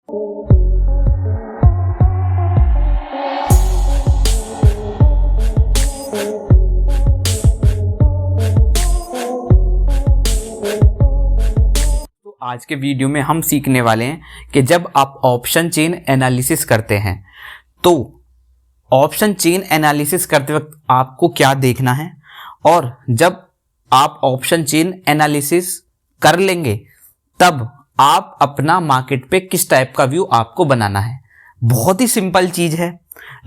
तो आज के वीडियो में हम सीखने वाले हैं कि जब आप ऑप्शन चेन एनालिसिस करते हैं तो ऑप्शन चेन एनालिसिस करते वक्त आपको क्या देखना है, और जब आप ऑप्शन चेन एनालिसिस कर लेंगे तब आप अपना मार्केट पे किस टाइप का व्यू आपको बनाना है। बहुत ही सिंपल चीज है,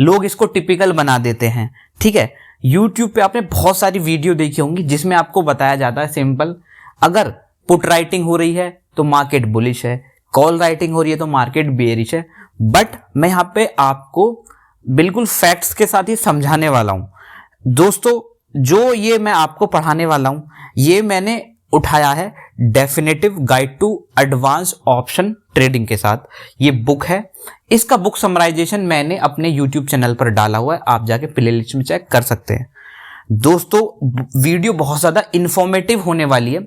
लोग इसको टिपिकल बना देते हैं। ठीक है, YouTube पे आपने बहुत सारी वीडियो देखी होंगी जिसमें आपको बताया जाता है सिंपल, अगर पुट राइटिंग हो रही है तो मार्केट बुलिश है, कॉल राइटिंग हो रही है तो मार्केट बेयरिश है। बट मैं यहाँ पे आपको बिल्कुल फैक्ट्स के साथ ही समझाने वाला हूँ। दोस्तों, जो ये मैं आपको पढ़ाने वाला हूँ ये मैंने उठाया है definitive guide to advance option trading के साथ। ये बुक है, इसका बुक समराइजेशन मैंने अपने YouTube चैनल पर डाला हुआ है, आप जाके प्लेलिस्ट में चेक कर सकते हैं। दोस्तों, वीडियो बहुत ज़्यादा इंफॉर्मेटिव होने वाली है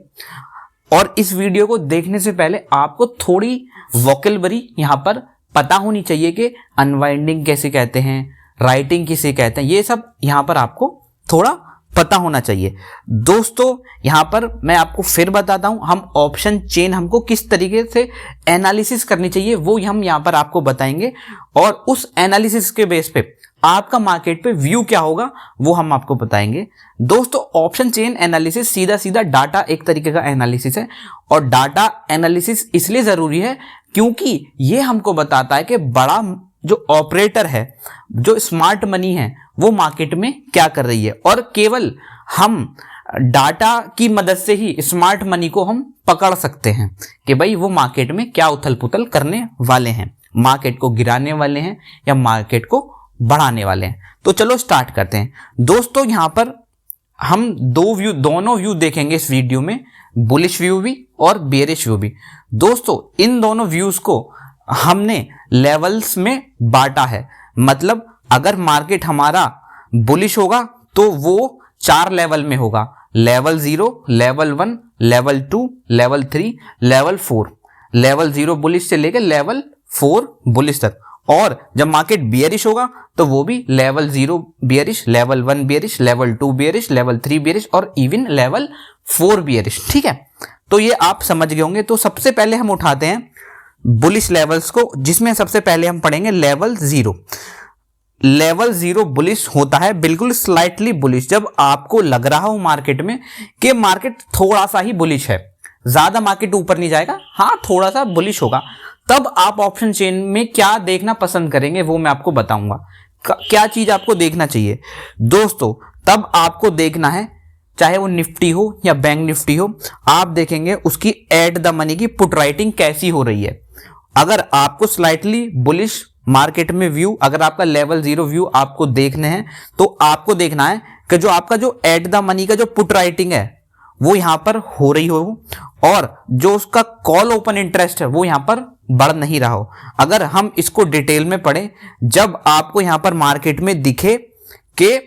और इस वीडियो को देखने से पहले आपको थोड़ी वोकैबुलरी यहाँ पर पता होनी चाहिए कि अनवाइंडिंग कैसे कहते हैं, राइटिंग किसे कहते हैं, ये सब यहाँ पर आपको थोड़ा पता होना चाहिए। दोस्तों, यहाँ पर मैं आपको फिर बताता हूँ, हम ऑप्शन चेन हमको किस तरीके से एनालिसिस करनी चाहिए वो हम यहाँ पर आपको बताएंगे, और उस एनालिसिस के बेस पे आपका मार्केट पे व्यू क्या होगा वो हम आपको बताएंगे। दोस्तों, ऑप्शन चेन एनालिसिस सीधा सीधा डाटा एक तरीके का एनालिसिस है, और डाटा एनालिसिस इसलिए ज़रूरी है क्योंकि ये हमको बताता है कि बड़ा जो ऑपरेटर है, जो स्मार्ट मनी है, वो मार्केट में क्या कर रही है, और केवल हम डाटा की मदद से ही स्मार्ट मनी को हम पकड़ सकते हैं कि भाई वो मार्केट में क्या उथल पुथल करने वाले हैं, मार्केट को गिराने वाले हैं या मार्केट को बढ़ाने वाले हैं। तो चलो स्टार्ट करते हैं। दोस्तों, यहाँ पर हम दोनों व्यू देखेंगे इस वीडियो में, बुलिश व्यू भी और बेयरिश व्यू भी। दोस्तों, इन दोनों व्यूज को हमने लेवल्स में बांटा है, मतलब अगर मार्केट हमारा बुलिश होगा तो वो 4 लेवल में होगा, level 0, level 1, level 2, level 3, level 4। Level 0 bullish से लेकर लेवल 4 बुलिश तक। और जब मार्केट बियरिश होगा तो वो भी level 0 bearish, level 1 bearish, level 2 bearish, level 3 bearish और इवन लेवल 4 बियरिश। ठीक है, तो ये आप समझ गए होंगे। तो सबसे पहले हम उठाते हैं बुलिश लेवल्स को, जिसमें सबसे पहले हम पढ़ेंगे लेवल 0। लेवल 0 बुलिश होता है, बिल्कुल स्लाइटली बुलिश, जब आपको लग रहा हो मार्केट में कि मार्केट थोड़ा सा ही बुलिश है, ज्यादा मार्केट ऊपर नहीं जाएगा, हाँ थोड़ा सा बुलिश होगा, तब आप ऑप्शन चेन में क्या देखना पसंद करेंगे वो मैं आपको बताऊंगा। क्या चीज आपको देखना चाहिए दोस्तों, तब आपको देखना है, चाहे वो निफ्टी हो या बैंक निफ्टी हो, आप देखेंगे उसकी एट द मनी की पुट राइटिंग कैसी हो रही है। अगर आपको स्लाइटली बुलिश मार्केट में व्यू, अगर आपका लेवल 0 व्यू आपको देखने हैं तो आपको देखना है कि जो आपका जो एट द मनी का जो पुट राइटिंग है वो यहां पर हो रही हो, और जो उसका कॉल ओपन इंटरेस्ट है वो यहां पर बढ़ नहीं रहा हो। अगर हम इसको डिटेल में पढ़ें, जब आपको यहां पर मार्केट में दिखे कि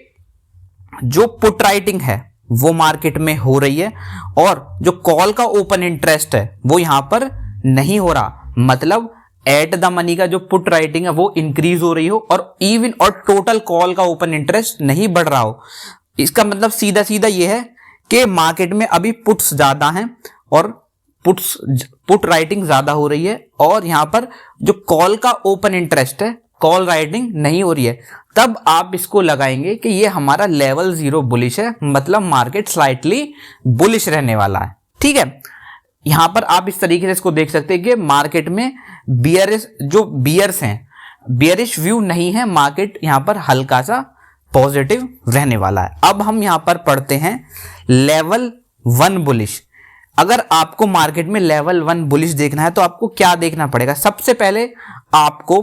जो पुट राइटिंग है वो मार्केट में हो रही है और जो कॉल का ओपन इंटरेस्ट है वो यहां पर नहीं हो रहा, मतलब एट द मनी का जो पुट राइटिंग है वो इंक्रीज हो रही हो और इवन और टोटल कॉल का ओपन इंटरेस्ट नहीं बढ़ रहा हो, इसका सीधा सीधा ये है कि मार्केट में अभी पुट्स ज्यादा हैं और पुट राइटिंग ज्यादा हो रही है, और यहां पर जो कॉल का ओपन इंटरेस्ट है, कॉल राइटिंग नहीं हो रही है। तब आप इसको लगाएंगे कि ये हमारा लेवल 0 बुलिश है, मतलब मार्केट स्लाइटली बुलिश रहने वाला है। ठीक है, यहां पर आप इस तरीके से इसको देख सकते हैं कि मार्केट में बियर्स हैं, बियरिश व्यू नहीं है, मार्केट यहां पर हल्का सा पॉजिटिव रहने वाला है। अब हम यहां पर पढ़ते हैं लेवल 1 बुलिश। अगर आपको मार्केट में लेवल 1 बुलिश देखना है तो आपको क्या देखना पड़ेगा, सबसे पहले आपको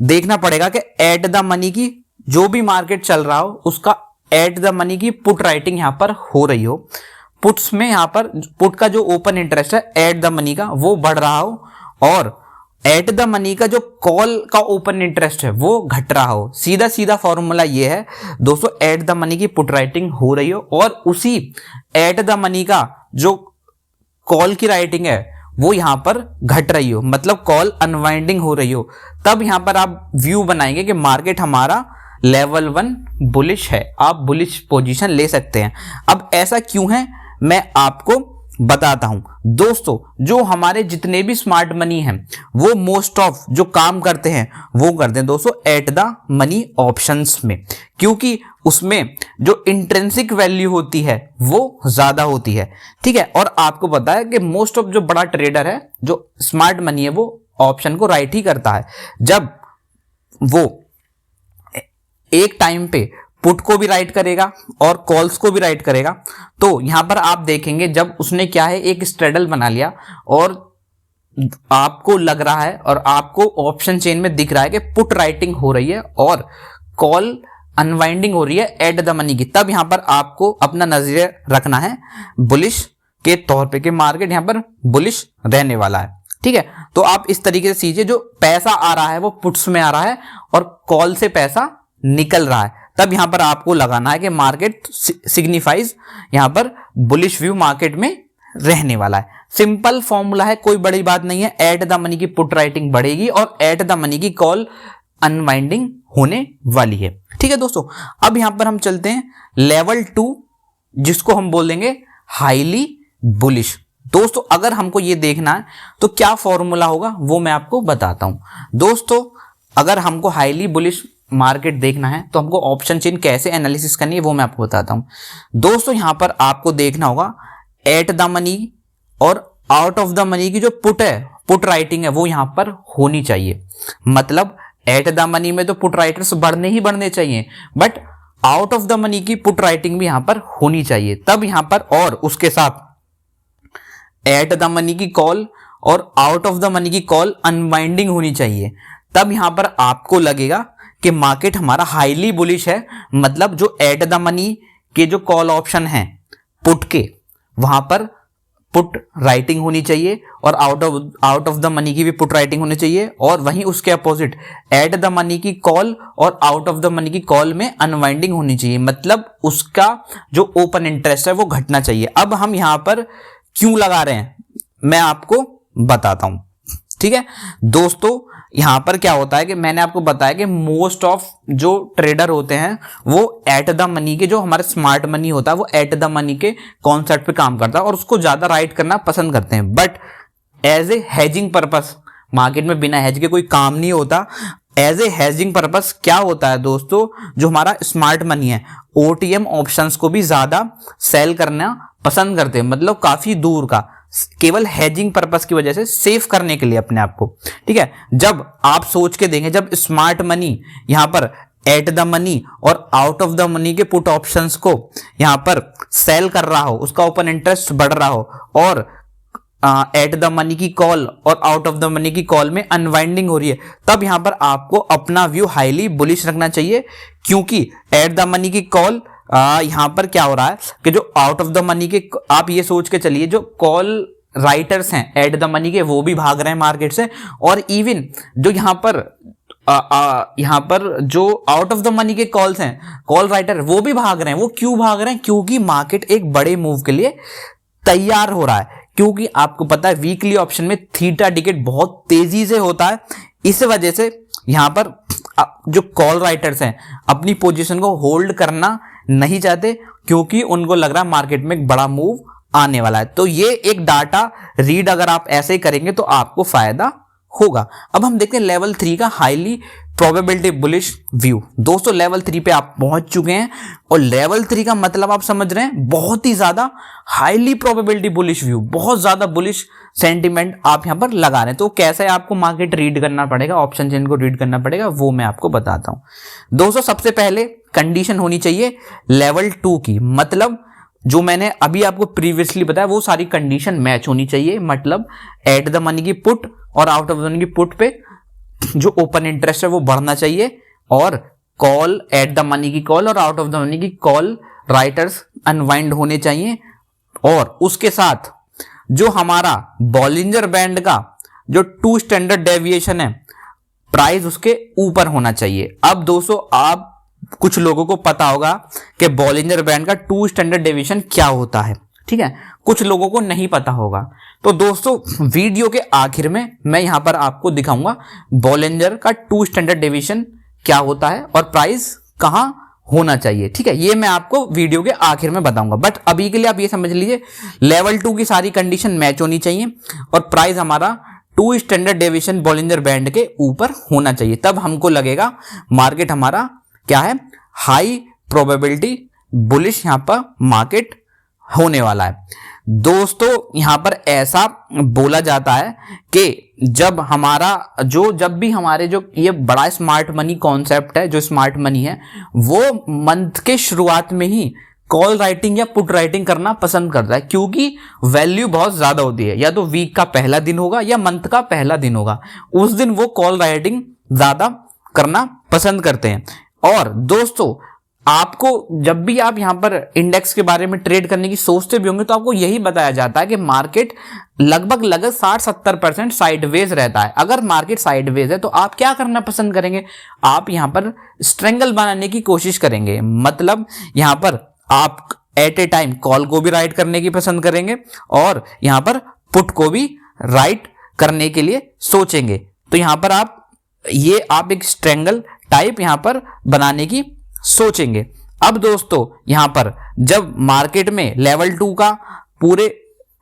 देखना पड़ेगा कि एट द मनी की जो भी मार्केट चल रहा हो उसका एट द मनी की पुट राइटिंग यहां पर हो रही हो, पुट्स में यहां पर पुट का जो ओपन इंटरेस्ट है एट द मनी का वो बढ़ रहा हो, और एट द मनी का जो कॉल का ओपन इंटरेस्ट है वो घट रहा हो। सीधा सीधा फॉर्मूला ये है दोस्तों, एट द मनी की पुट राइटिंग हो रही हो और उसी एट द मनी का जो कॉल की राइटिंग है वो यहाँ पर घट रही हो, मतलब कॉल अनवाइंडिंग हो रही हो, तब यहाँ पर आप व्यू बनाएंगे कि मार्केट हमारा लेवल 1 बुलिश है, आप बुलिश पोजीशन ले सकते हैं। अब ऐसा क्यों है मैं आपको बताता हूं। दोस्तों जो हमारे जितने भी स्मार्ट मनी हैं वो मोस्ट ऑफ जो काम करते हैं वो करते हैं दोस्तों एट द मनी ऑप्शंस में, क्योंकि उसमें जो इंट्रिंसिक वैल्यू होती है वो ज्यादा होती है, ठीक है। और आपको पता है कि मोस्ट ऑफ जो बड़ा ट्रेडर है जो स्मार्ट मनी है वो ऑप्शन को राइट ही करता है। जब वो एक टाइम पे पुट को भी राइट करेगा और कॉल्स को भी राइट करेगा, तो यहां पर आप देखेंगे जब उसने क्या है एक स्ट्रेडल बना लिया और आपको लग रहा है और आपको ऑप्शन चेन में दिख रहा है कि पुट राइटिंग हो रही है और कॉल अनवाइंडिंग हो रही है एट द मनी की, तब यहां पर आपको अपना नजरिया रखना है बुलिश के तौर पे कि मार्केट यहां पर बुलिश रहने वाला है, ठीक है। तो आप इस तरीके से सीजिए, जो पैसा आ रहा है वो पुट्स में आ रहा है और कॉल से पैसा निकल रहा है, तब यहां पर आपको लगाना है कि मार्केट सिग्निफाइज यहां पर बुलिश व्यू मार्केट में रहने वाला है। सिंपल फॉर्मूला है, कोई बड़ी बात नहीं है। एट द मनी की पुट राइटिंग बढ़ेगी और एट द मनी की कॉल अनवाइंडिंग होने वाली है, ठीक है दोस्तों। अब यहां पर हम चलते हैं लेवल 2, जिसको हम बोलेंगे हाईली बुलिश। दोस्तों अगर हमको ये देखना है तो क्या फॉर्मूला होगा वो मैं आपको बताता हूं। दोस्तों अगर हमको हाईली बुलिश मार्केट देखना है तो हमको ऑप्शन चेन कैसे एनालिसिस करनी है वो मैं आपको बताता हूं। दोस्तों यहां पर आपको देखना होगा एट द मनी और आउट ऑफ द मनी की जो पुट है, पुट राइटिंग है वो यहां पर होनी चाहिए। मतलब एट द मनी में तो पुट राइटर्स बढ़ने ही बढ़ने चाहिए, but out of the money की पुट राइटिंग भी यहां पर होनी चाहिए, तब यहां पर और उसके साथ एट द मनी की कॉल और आउट ऑफ द मनी की कॉल अनवाइंडिंग होनी चाहिए, तब यहां पर आपको लगेगा कि मार्केट हमारा हाईली बुलिश है। मतलब जो एट द मनी के जो कॉल ऑप्शन हैं पुट के, वहां पर पुट राइटिंग होनी चाहिए और आउट ऑफ द मनी की भी पुट राइटिंग होनी चाहिए, और वहीं उसके अपोजिट एट द मनी की कॉल और आउट ऑफ द मनी की कॉल में अनवाइंडिंग होनी चाहिए। मतलब उसका जो ओपन इंटरेस्ट है वो घटना चाहिए। अब हम यहां पर क्यों लगा रहे हैं मैं आपको बताता हूं, ठीक है दोस्तों। यहां पर क्या होता है कि मैंने आपको बताया कि मोस्ट ऑफ जो ट्रेडर होते हैं वो एट द मनी के, जो हमारे स्मार्ट मनी होता है वो एट द मनी के कॉन्सेप्ट पे काम करता है और उसको ज्यादा राइट करना पसंद करते हैं। But as a hedging purpose, market में बिना हेज के कोई काम नहीं होता। एज ए हेजिंग पर्पस क्या होता है दोस्तों, जो हमारा स्मार्ट मनी है ओटीएम ऑप्शंस को भी ज्यादा सेल करना पसंद करते हैं, मतलब काफी दूर का, केवल हेजिंग पर्पस की वजह से सेव करने के लिए अपने आप को, ठीक है। जब आप सोच के देंगे, जब स्मार्ट मनी यहां पर एट द मनी और आउट ऑफ द मनी के पुट ऑप्शंस को यहां पर सेल कर रहा हो, उसका ओपन इंटरेस्ट बढ़ रहा हो और एट द मनी की कॉल और आउट ऑफ द मनी की कॉल में अनवाइंडिंग हो रही है, तब यहां पर आपको अपना व्यू हाईली बुलिश रखना चाहिए। क्योंकि एट द मनी की कॉल यहां पर क्या हो रहा है कि जो आउट ऑफ द मनी के, आप ये सोच के चलिए जो कॉल राइटर्स हैं एट द मनी के वो भी भाग रहे हैं मार्केट से, और इवन जो यहां पर जो आउट ऑफ द मनी के कॉल्स हैं, कॉल राइटर वो भी भाग रहे हैं। वो क्यों भाग रहे हैं? क्योंकि मार्केट एक बड़े मूव के लिए तैयार हो रहा है। क्योंकि आपको पता है वीकली ऑप्शन में थीटा डिकेट बहुत तेजी से होता है, इस वजह से यहां पर जो कॉल राइटर्स हैं अपनी पोजीशन को होल्ड करना नहीं चाहते, क्योंकि उनको लग रहा है मार्केट में एक बड़ा मूव आने वाला है। तो ये एक डाटा रीड अगर आप ऐसे ही करेंगे तो आपको फायदा होगा। अब हम देखते हैं लेवल 3 का हाईली प्रोबेबिलिटी बुलिश व्यू। दोस्तों लेवल 3 पे आप पहुंच चुके हैं और लेवल 3 का मतलब आप समझ रहे हैं बहुत ही ज्यादा हाईली प्रोबेबिलिटी बुलिश व्यू, बहुत ज्यादा बुलिश सेंटीमेंट आप यहां पर लगा रहे हैं। तो कैसे आपको मार्केट रीड करना पड़ेगा, ऑप्शन चेन को रीड करना पड़ेगा, वो मैं आपको बताता हूं। दोस्तों सबसे पहले कंडीशन होनी चाहिए लेवल 2 की, मतलब जो मैंने अभी आपको प्रीवियसली बताया वो सारी कंडीशन मैच होनी चाहिए। मतलब एट द मनी की पुट और आउट ऑफ द मनी की पुट पे जो ओपन इंटरेस्ट है वो बढ़ना चाहिए, और कॉल एट द मनी की कॉल और आउट ऑफ द मनी की कॉल राइटर्स अनवाइंड होने चाहिए, और उसके साथ जो हमारा बॉलिंजर बैंड का जो 2 स्टैंडर्ड डेविएशन है प्राइस उसके ऊपर होना चाहिए। अब दोस्तों आप कुछ लोगों को पता होगा कि बॉलिंजर बैंड का 2 स्टैंडर्ड डेविएशन क्या होता है, ठीक है, कुछ लोगों को नहीं पता होगा। तो दोस्तों वीडियो के आखिर में मैं यहां पर आपको दिखाऊंगा बॉलिंजर का 2 स्टैंडर्ड डेविएशन क्या होता है और प्राइस कहां होना चाहिए। ठीक है, ये मैं आपको वीडियो के आखिर में बताऊंगा, बट अभी के लिए आप ये समझ लीजिए लेवल 2 की सारी कंडीशन मैच होनी चाहिए और प्राइस हमारा 2 स्टैंडर्ड डेविएशन बॉलिंजर बैंड के ऊपर होना चाहिए, तब हमको लगेगा मार्केट हमारा क्या है, हाई प्रोबेबिलिटी बुलिश यहां पर मार्केट होने वाला है। दोस्तों यहां पर ऐसा बोला जाता है कि जब भी हमारे जो ये बड़ा स्मार्ट मनी कॉन्सेप्ट है, जो स्मार्ट मनी है वो मंथ के शुरुआत में ही कॉल राइटिंग या पुट राइटिंग करना पसंद करता है, क्योंकि वैल्यू बहुत ज्यादा होती है। या तो वीक का पहला दिन होगा या मंथ का पहला दिन होगा, उस दिन वो कॉल राइटिंग ज्यादा करना पसंद करते हैं। और दोस्तों आपको जब भी आप यहां पर इंडेक्स के बारे में ट्रेड करने की सोचते भी होंगे तो आपको यही बताया जाता है कि मार्केट लगभग 60-70% साइडवेज रहता है। अगर मार्केट साइडवेज है तो आप क्या करना पसंद करेंगे, आप यहां पर स्ट्रेंगल बनाने की कोशिश करेंगे, मतलब यहां पर आप एट ए टाइम कॉल को भी राइट करने की पसंद करेंगे और यहां पर पुट को भी राइट करने के लिए सोचेंगे। तो यहां पर आप एक स्ट्रेंगल टाइप यहां पर बनाने की सोचेंगे। अब दोस्तों यहां पर जब मार्केट में लेवल 2 का पूरे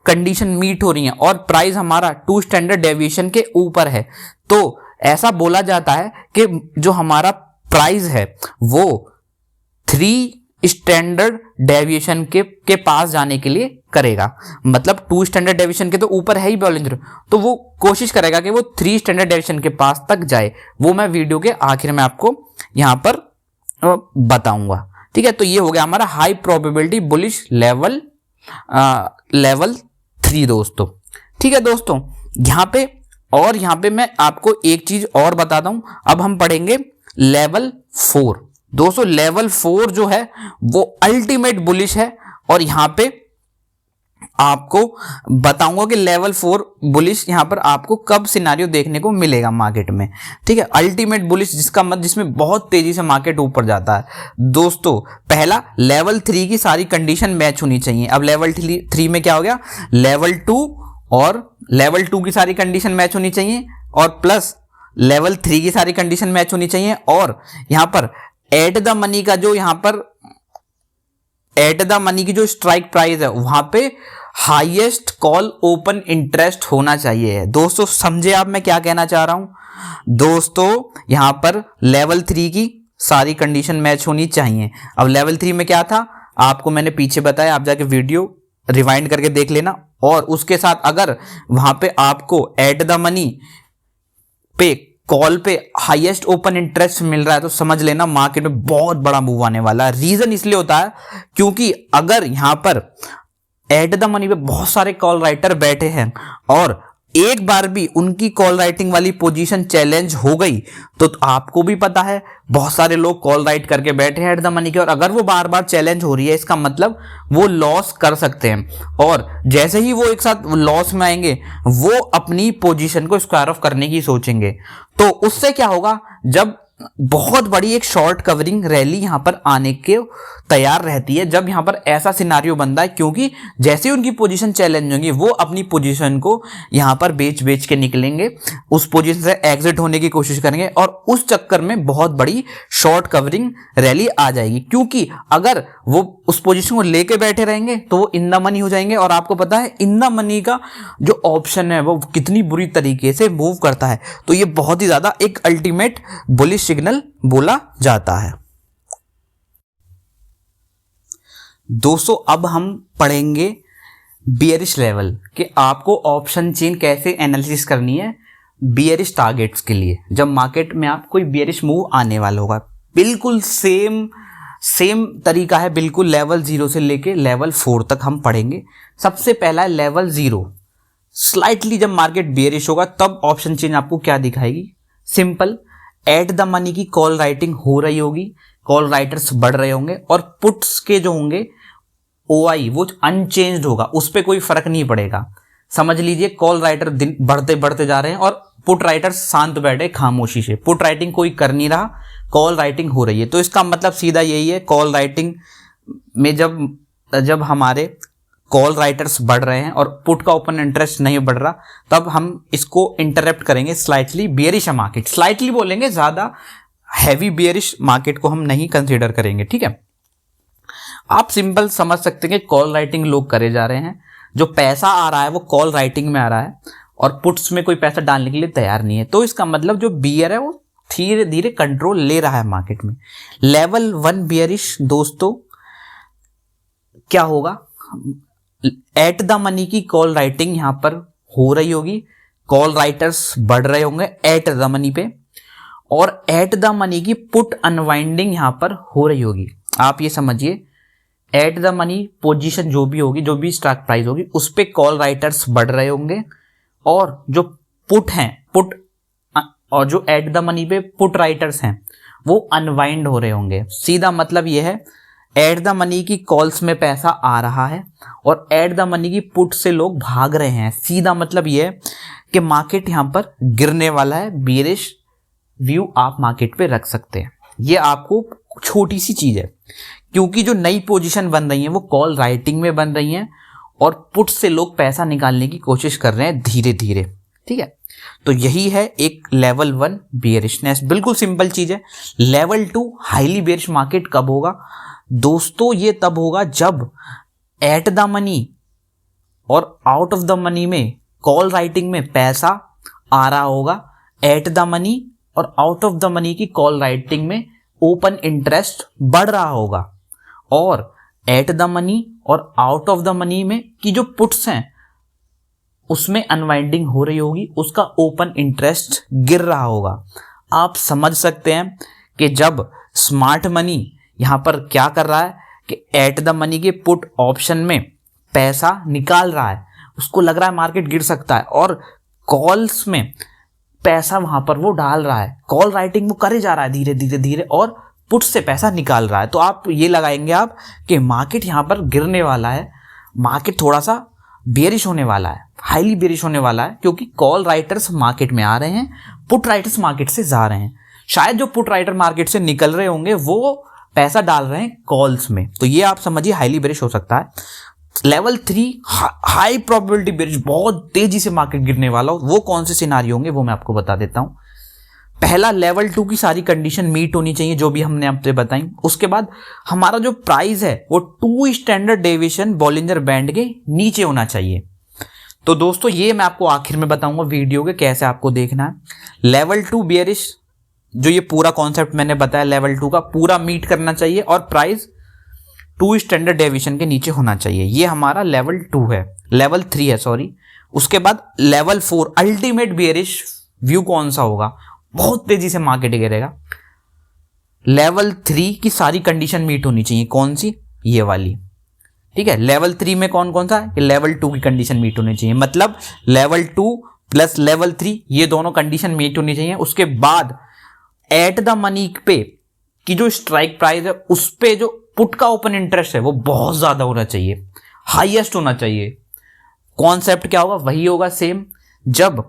कंडीशन मीट हो रही है और प्राइस हमारा 2 स्टैंडर्ड डेविएशन के ऊपर है, तो ऐसा बोला जाता है कि जो हमारा प्राइस है वो 3 स्टैंडर्ड डेविएशन के पास जाने के लिए करेगा। मतलब 2 स्टैंडर्ड डेविएशन के तो ऊपर है ही बॉलिंजर, तो वो कोशिश करेगा कि वो 3 स्टैंडर्ड डेविएशन के पास तक जाए। वो मैं वीडियो के आखिर में आपको यहां पर बताऊंगा। ठीक है, तो ये हो गया हमारा हाई प्रोबेबिलिटी बुलिश लेवल 3 दोस्तों। ठीक है दोस्तों, यहां पे मैं आपको एक चीज और बताता हूं। अब हम पढ़ेंगे लेवल 4। दोस्तों लेवल 4 जो है वो अल्टीमेट बुलिश है और यहां पे आपको बताऊंगा कि लेवल 4 बुलिश यहां पर आपको कब सिनारियो देखने को मिलेगा मार्केट में। ठीक है, अल्टीमेट बुलिश जिसमें बहुत तेजी से मार्केट ऊपर जाता है। दोस्तों पहला लेवल 3 की सारी कंडीशन मैच होनी चाहिए। अब लेवल 3 में क्या हो गया, लेवल 2 और लेवल 2 की सारी कंडीशन मैच होनी चाहिए और प्लस लेवल 3 की सारी कंडीशन मैच होनी चाहिए और यहां पर एट द मनी का जो यहां पर एट द मनी की जो स्ट्राइक प्राइस है वहां पे हाईएस्ट कॉल ओपन इंटरेस्ट होना चाहिए। दोस्तों समझे आप मैं क्या कहना चाह रहा हूं। दोस्तों यहां पर लेवल 3 की सारी कंडीशन मैच होनी चाहिए। अब लेवल 3 में क्या था आपको मैंने पीछे बताया, आप जाके वीडियो रिवाइंड करके देख लेना। और उसके साथ अगर वहां पे आपको एट द मनी पे कॉल पे हाईएस्ट ओपन इंटरेस्ट मिल रहा है तो समझ लेना मार्केट में बहुत बड़ा मूव आने वाला है। रीजन इसलिए होता है क्योंकि अगर यहां पर एट द मनी पे बहुत सारे कॉल राइटर बैठे हैं और एक बार भी उनकी कॉल राइटिंग वाली पोजीशन चैलेंज हो गई तो आपको भी पता है बहुत सारे लोग कॉल राइट करके बैठे हैं एट द मनी के, और अगर वो बार बार चैलेंज हो रही है इसका मतलब वो लॉस कर सकते हैं। और जैसे ही वो एक साथ लॉस में आएंगे वो अपनी पोजीशन को स्क्वायर ऑफ करने की सोचेंगे। तो उससे क्या होगा, जब बहुत बड़ी एक शॉर्ट कवरिंग रैली यहां पर आने के तैयार रहती है, जब यहां पर ऐसा सिनारियो बनता है, क्योंकि जैसे ही उनकी पोजीशन चैलेंज होगी वो अपनी पोजीशन को यहां पर बेच के निकलेंगे, उस पोजीशन से एग्जिट होने की कोशिश करेंगे और उस चक्कर में बहुत बड़ी शॉर्ट कवरिंग रैली आ जाएगी। क्योंकि अगर वो उस पोजीशन को लेके बैठे रहेंगे तो वो इन द मनी हो जाएंगे, और आपको पता है इन द मनी का जो ऑप्शन है वो कितनी बुरी तरीके से मूव करता है। तो ये बहुत ही ज्यादा एक अल्टीमेट बुलिश सिग्नल बोला जाता है। दोस्तों अब हम पढ़ेंगे बियरिश लेवल कि आपको ऑप्शन चेन कैसे एनालिसिस करनी है बियरिश टारगेट्स के लिए, जब मार्केट में आप कोई बियरिश मूव आने वाला होगा। बिल्कुल सेम तरीका है, बिल्कुल लेवल 0 से लेके लेवल 4 तक हम पढ़ेंगे। सबसे पहला है लेवल 0। स्लाइटली जब मार्केट बियरिश होगा तब ऑप्शन चेन आपको क्या दिखाएगी, सिंपल एट द मनी की कॉल राइटिंग हो रही होगी, कॉल राइटर्स बढ़ रहे होंगे और पुट्स के जो होंगे ओआई वो अनचेंज्ड होगा, उस पर कोई फर्क नहीं पड़ेगा। समझ लीजिए कॉल राइटर दिन बढ़ते जा रहे हैं और पुट राइटर्स शांत बैठे खामोशी से, पुट राइटिंग कोई कर नहीं रहा, कॉल राइटिंग हो रही है। तो इसका मतलब सीधा यही है, कॉल राइटिंग में जब हमारे कॉल राइटर्स बढ़ रहे हैं और पुट का ओपन इंटरेस्ट नहीं बढ़ रहा, तब हम इसको इंटरप्ट करेंगे स्लाइटली बियरिश मार्केट। स्लाइटली बोलेंगे, ज़्यादा हैवी बियरिश मार्केट को हम नहीं कंसीडर करेंगे। ठीक है, आप सिंपल समझ सकते हैं कि कॉल राइटिंग लोग करे जा रहे हैं, जो पैसा आ रहा है वो कॉल राइटिंग में आ रहा है और पुट्स में कोई पैसा डालने के लिए तैयार नहीं है। तो इसका मतलब जो बियर है वो धीरे धीरे कंट्रोल ले रहा है मार्केट में। लेवल 1 बियरिश दोस्तों क्या होगा, एट द मनी की कॉल राइटिंग यहां पर हो रही होगी, कॉल राइटर्स बढ़ रहे होंगे एट द मनी पे, और एट द मनी की पुट अनवाइंडिंग यहां पर हो रही होगी। आप ये समझिए, एट द मनी पोजीशन जो भी होगी, जो भी स्टॉक प्राइस होगी, उस पे कॉल राइटर्स बढ़ रहे होंगे, और जो पुट हैं, पुट और जो एट द मनी पे पुट राइटर्स हैं वो अनवाइंड हो रहे होंगे। सीधा मतलब ये है, एट द मनी की कॉल्स में पैसा आ रहा है और एट द मनी की पुट से लोग भाग रहे हैं। सीधा मतलब ये है कि मार्केट यहां पर गिरने वाला है। बियरिश व्यू आप मार्केट पे रख सकते हैं। ये आपको छोटी सी चीज है, क्योंकि जो नई पोजीशन बन रही है वो कॉल राइटिंग में बन रही हैं और पुट से लोग पैसा निकालने की कोशिश कर रहे हैं धीरे धीरे। ठीक है, तो यही है एक लेवल 1 बियरिशनेस, बिल्कुल सिंपल चीज है। लेवल 2 हाईली बियरिश मार्केट कब होगा दोस्तों? ये तब होगा जब एट द मनी और आउट ऑफ द मनी में कॉल राइटिंग में पैसा आ रहा होगा, एट द मनी और आउट ऑफ द मनी की कॉल राइटिंग में ओपन इंटरेस्ट बढ़ रहा होगा, और एट द मनी और आउट ऑफ द मनी में की जो पुट्स हैं उसमें अनवाइंडिंग हो रही होगी, उसका ओपन इंटरेस्ट गिर रहा होगा। आप समझ सकते हैं कि जब स्मार्ट मनी यहां पर क्या कर रहा है कि एट द मनी के पुट ऑप्शन में पैसा निकाल रहा है, उसको लग रहा है मार्केट गिर सकता है, और कॉल्स में पैसा वहां पर वो डाल रहा है, कॉल राइटिंग वो करे जा रहा है धीरे धीरे धीरे, और पुट से पैसा निकाल रहा है। तो आप ये लगाएंगे आप कि मार्केट यहां पर गिरने वाला है, मार्केट थोड़ा सा बेरिश होने वाला है, हाईली बेरिश होने वाला है, क्योंकि कॉल राइटर्स मार्केट में आ रहे हैं, पुट राइटर्स मार्केट से जा रहे हैं। शायद जो पुट राइटर मार्केट से निकल रहे होंगे वो पैसा डाल रहे हैं कॉल्स में, तो ये आप समझिए हाईली बेरिश हो सकता है। लेवल 3 हाई प्रोबेबिलिटी बेरिश, बहुत तेजी से मार्केट गिरने वाला हो, वो कौन से सिनारियो होंगे वो मैं आपको बता देता हूं। पहला, लेवल 2 की सारी कंडीशन मीट होनी चाहिए जो भी हमने आपसे बताई। उसके बाद हमारा जो प्राइस है वो 2 स्टैंडर्ड डेविएशन बॉलिंजर बैंड के नीचे होना चाहिए। तो दोस्तों ये मैं आपको आखिर में बताऊंगा वीडियो के कैसे आपको देखना है। लेवल 2 बियरिश, जो ये पूरा कॉन्सेप्ट मैंने बताया लेवल 2 का, पूरा मीट करना चाहिए और प्राइस 2 स्टैंडर्ड डेविएशन के नीचे होना चाहिए। ये हमारा लेवल 2 है, लेवल 3 है सॉरी। उसके बाद लेवल 4 अल्टीमेट बियरिश व्यू कौन सा होगा? बहुत तेजी से मार्केट गिरेगा। लेवल 3 की सारी कंडीशन मीट होनी चाहिए, कौन सी? ये वाली। ठीक है, लेवल 3 में कौन कौन सा है? लेवल 2 की कंडीशन मीट होनी चाहिए, मतलब लेवल 2 प्लस लेवल 3 ये दोनों कंडीशन मीट होनी चाहिए। उसके बाद एट द मनी पे की जो स्ट्राइक प्राइस है उस पे जो पुट का ओपन इंटरेस्ट है वो बहुत ज्यादा होना चाहिए, हाईएस्ट होना चाहिए। कॉन्सेप्ट क्या होगा? वही होगा सेम। जब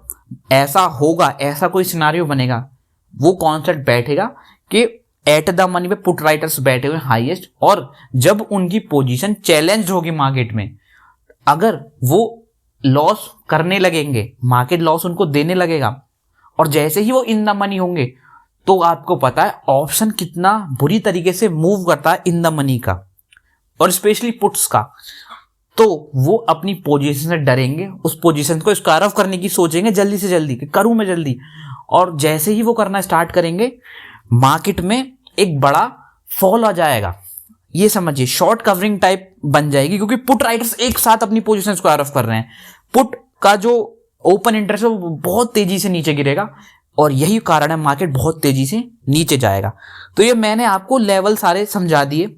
ऐसा होगा, ऐसा कोई सिनारियो बनेगा, वो कॉन्सेप्ट बैठेगा कि एट द मनी पे पुट राइटर्स बैठे हुए हाईएस्ट, और जब उनकी पोजीशन चैलेंज होगी मार्केट में, अगर वो लॉस करने लगेंगे, मार्केट लॉस उनको देने लगेगा, और जैसे ही वो इन द मनी होंगे, तो आपको पता है ऑप्शन कितना बुरी तरीके से मूव करता है इन द मनी का और स्पेशली पुट्स का, तो वो अपनी पोजीशन से डरेंगे, उस पोजीशन को स्क्वायर ऑफ करने की सोचेंगे जल्दी से जल्दी कि करूं मैं जल्दी, और जैसे ही वो करना स्टार्ट करेंगे मार्केट में एक बड़ा फॉल आ जाएगा। ये समझिए शॉर्ट कवरिंग टाइप बन जाएगी, क्योंकि पुट राइटर्स एक साथ अपनी पोजीशन स्क्वायर ऑफ कर रहे हैं। पुट का जो ओपन इंटरेस्ट है वो बहुत तेजी से नीचे गिरेगा, और यही कारण है मार्केट बहुत तेजी से नीचे जाएगा। तो ये मैंने आपको लेवल सारे समझा दिए।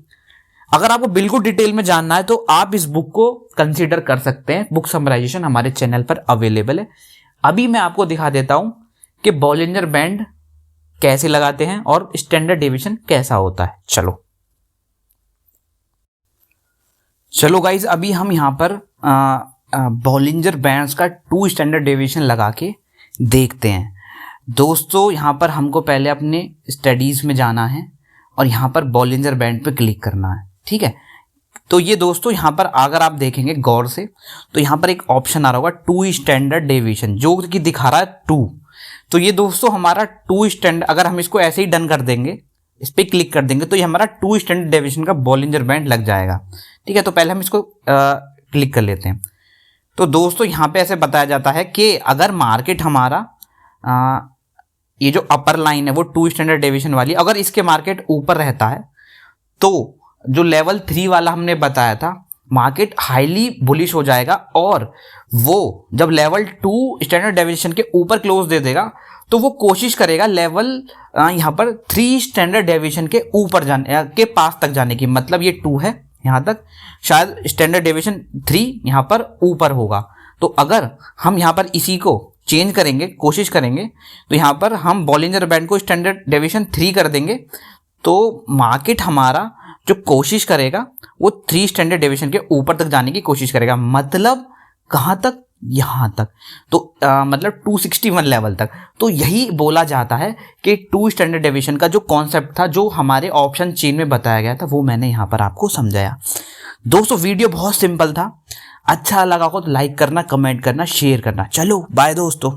अगर आपको बिल्कुल डिटेल में जानना है तो आप इस बुक को कंसीडर कर सकते हैं, बुक समराइजेशन हमारे चैनल पर अवेलेबल है। अभी मैं आपको दिखा देता हूं कि बॉलिंजर बैंड कैसे लगाते हैं और स्टैंडर्ड डेविएशन कैसा होता है। चलो गाइज, अभी हम यहां पर बॉलिंजर बैंड्स का 2 स्टैंडर्ड डेविएशन लगा के देखते हैं। दोस्तों यहाँ पर हमको पहले अपने स्टडीज़ में जाना है और यहाँ पर बॉलिंजर बैंड पे क्लिक करना है। ठीक है, तो ये दोस्तों यहाँ पर अगर आप देखेंगे गौर से तो यहाँ पर एक ऑप्शन आ रहा होगा 2 स्टैंडर्ड डेविएशन, जो कि दिखा रहा है 2। तो ये दोस्तों हमारा 2 स्टैंडर्ड, अगर हम इसको ऐसे ही डन कर देंगे, इस पर क्लिक कर देंगे, तो ये हमारा 2 स्टैंडर्ड डेविएशन का बॉलिंजर बैंड लग जाएगा। ठीक है, तो पहले हम इसको क्लिक कर लेते हैं। तो दोस्तों यहाँ पे ऐसे बताया जाता है कि अगर मार्केट हमारा ये जो अपर लाइन है वो 2 स्टैंडर्ड डेविएशन वाली, अगर इसके मार्केट ऊपर रहता है तो जो लेवल 3 वाला हमने बताया था, मार्केट हाईली बुलिश हो जाएगा, और वो जब लेवल 2 स्टैंडर्ड डेविएशन के ऊपर क्लोज दे देगा तो वो कोशिश करेगा लेवल यहाँ पर 3 स्टैंडर्ड डेविएशन के ऊपर जाने के पास तक जाने की। मतलब ये 2 है यहाँ तक, शायद स्टैंडर्ड डेविएशन 3 यहाँ पर ऊपर होगा। तो अगर हम यहाँ पर इसी को चेंज करेंगे, कोशिश करेंगे, तो यहाँ पर हम बॉलिंजर बैंड को स्टैंडर्ड डेविएशन 3 कर देंगे, तो मार्केट हमारा जो कोशिश करेगा वो 3 स्टैंडर्ड डेविएशन के ऊपर तक जाने की कोशिश करेगा। मतलब कहाँ तक? यहाँ तक, तो मतलब 261 लेवल तक। तो यही बोला जाता है कि 2 स्टैंडर्ड डेविएशन का जो कॉन्सेप्ट था, जो हमारे ऑप्शन चेन में बताया गया था, वो मैंने यहाँ पर आपको समझाया। दोस्तों वीडियो बहुत सिंपल था, अच्छा लगा हो तो लाइक करना, कमेंट करना, शेयर करना। चलो बाय दोस्तों।